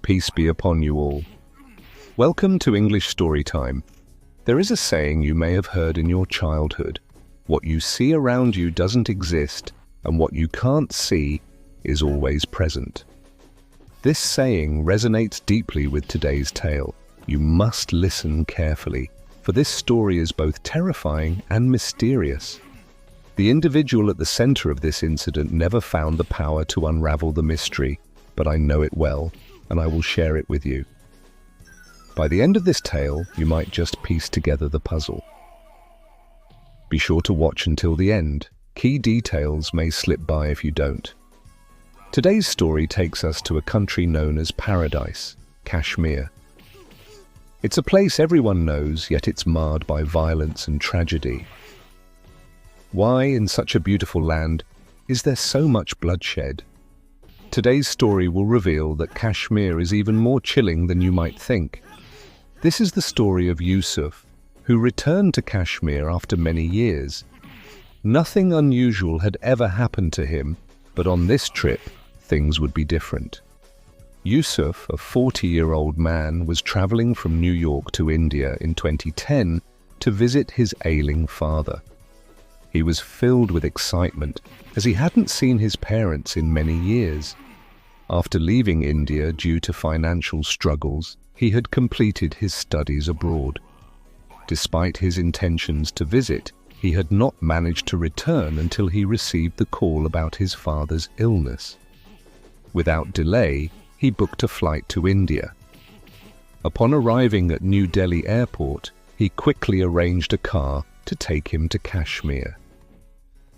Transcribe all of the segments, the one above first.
Peace be upon you all. Welcome to English Storytime. There is a saying you may have heard in your childhood. What you see around you doesn't exist, and what you can't see is always present. This saying resonates deeply with today's tale. You must listen carefully, for this story is both terrifying and mysterious. The individual at the center of this incident never found the power to unravel the mystery, but I know it well, and I will share it with you. By the end of this tale, you might just piece together the puzzle. Be sure to watch until the end. Key details may slip by if you don't. Today's story takes us to a country known as Paradise, Kashmir. It's a place everyone knows, yet it's marred by violence and tragedy. Why, in such a beautiful land, is there so much bloodshed? Today's story will reveal that Kashmir is even more chilling than you might think. This is the story of Yusuf, who returned to Kashmir after many years. Nothing unusual had ever happened to him, but on this trip, things would be different. Yusuf, a 40-year-old man, was traveling from New York to India in 2010 to visit his ailing father. He was filled with excitement, as he hadn't seen his parents in many years. After leaving India due to financial struggles, he had completed his studies abroad. Despite his intentions to visit, he had not managed to return until he received the call about his father's illness. Without delay, he booked a flight to India. Upon arriving at New Delhi airport, he quickly arranged a car to take him to Kashmir.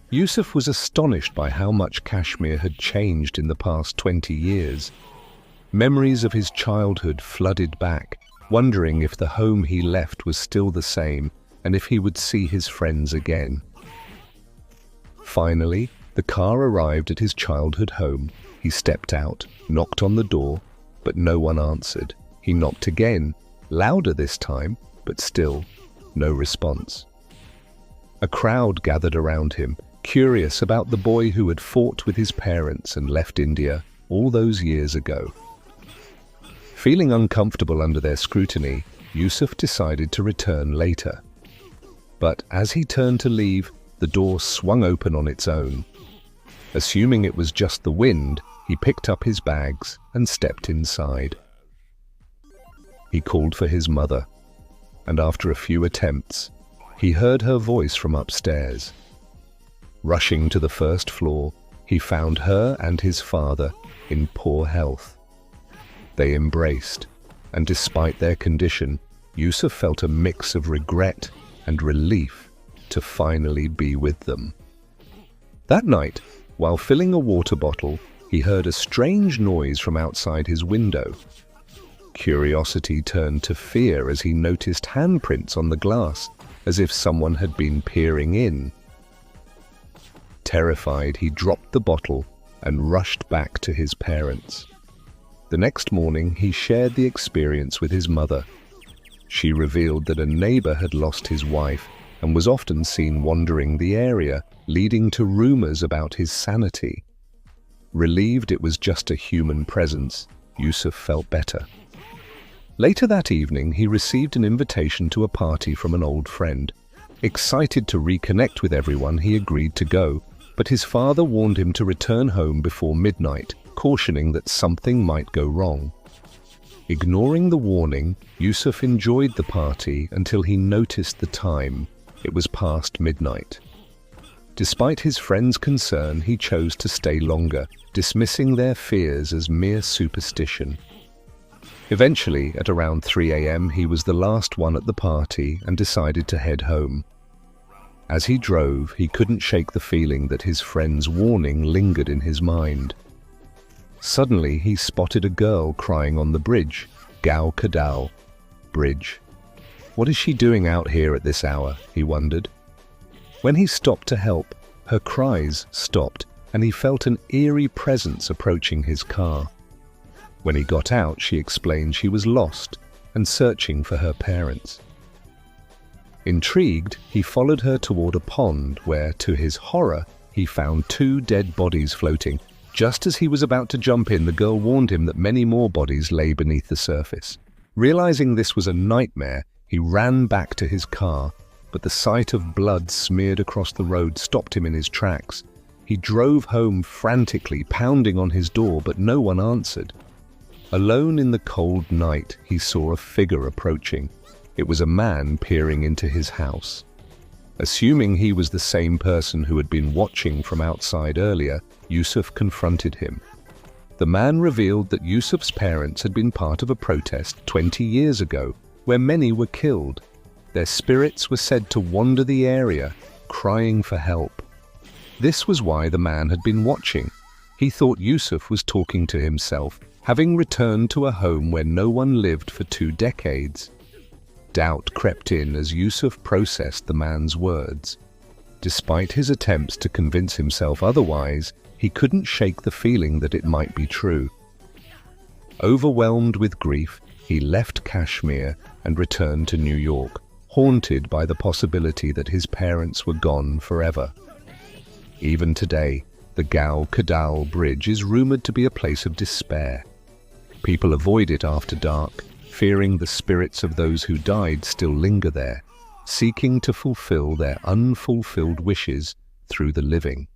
Yusuf was astonished by how much Kashmir had changed in the past 20 years. Memories of his childhood flooded back, wondering if the home he left was still the same and if he would see his friends again. Finally, the car arrived at his childhood home. He stepped out, knocked on the door, but no one answered. He knocked again, louder this time, but still no response. A crowd gathered around him, curious about the boy who had fought with his parents and left India all those years ago. Feeling uncomfortable under their scrutiny, Yusuf decided to return later. But as he turned to leave, the door swung open on its own. Assuming it was just the wind, he picked up his bags and stepped inside. He called for his mother, and after a few attempts, he heard her voice from upstairs. Rushing to the first floor, he found her and his father in poor health. They embraced, and despite their condition, Yusuf felt a mix of regret and relief to finally be with them. That night, while filling a water bottle, he heard a strange noise from outside his window. Curiosity turned to fear as he noticed handprints on the glass, as if someone had been peering in. Terrified, he dropped the bottle and rushed back to his parents. The next morning, he shared the experience with his mother. She revealed that a neighbor had lost his wife and was often seen wandering the area, leading to rumors about his sanity. Relieved it was just a human presence, Yusuf felt better. Later that evening, he received an invitation to a party from an old friend. Excited to reconnect with everyone, he agreed to go, but his father warned him to return home before midnight, cautioning that something might go wrong. Ignoring the warning, Yusuf enjoyed the party until he noticed the time. It was past midnight. Despite his friend's concern, he chose to stay longer, dismissing their fears as mere superstition. Eventually, at around 3 a.m., he was the last one at the party and decided to head home. As he drove, he couldn't shake the feeling that his friend's warning lingered in his mind. Suddenly, he spotted a girl crying on the bridge, Gau Kedal Bridge. What is she doing out here at this hour, he wondered. When he stopped to help, her cries stopped, and he felt an eerie presence approaching his car. When he got out, she explained she was lost and searching for her parents. Intrigued, he followed her toward a pond where, to his horror, he found 2 dead bodies floating Just as he was about to jump in, the girl warned him that many more bodies lay beneath the surface. Realizing this was a nightmare, he ran back to his car, but the sight of blood smeared across the road stopped him in his tracks. He drove home frantically, pounding on his door, but no one answered. Alone in the cold night, he saw a figure approaching. It was a man peering into his house. Assuming he was the same person who had been watching from outside earlier, Yusuf confronted him. The man revealed that Yusuf's parents had been part of a protest 20 years ago, where many were killed. Their spirits were said to wander the area, crying for help. This was why the man had been watching. He thought Yusuf was talking to himself, having returned to a home where no one lived for 2 decades. Doubt crept in as Yusuf processed the man's words. Despite his attempts to convince himself otherwise, he couldn't shake the feeling that it might be true. Overwhelmed with grief, he left Kashmir and returned to New York, haunted by the possibility that his parents were gone forever. Even today, the Gau Kedal Bridge is rumored to be a place of despair. People avoid it after dark, fearing the spirits of those who died still linger there, seeking to fulfill their unfulfilled wishes through the living.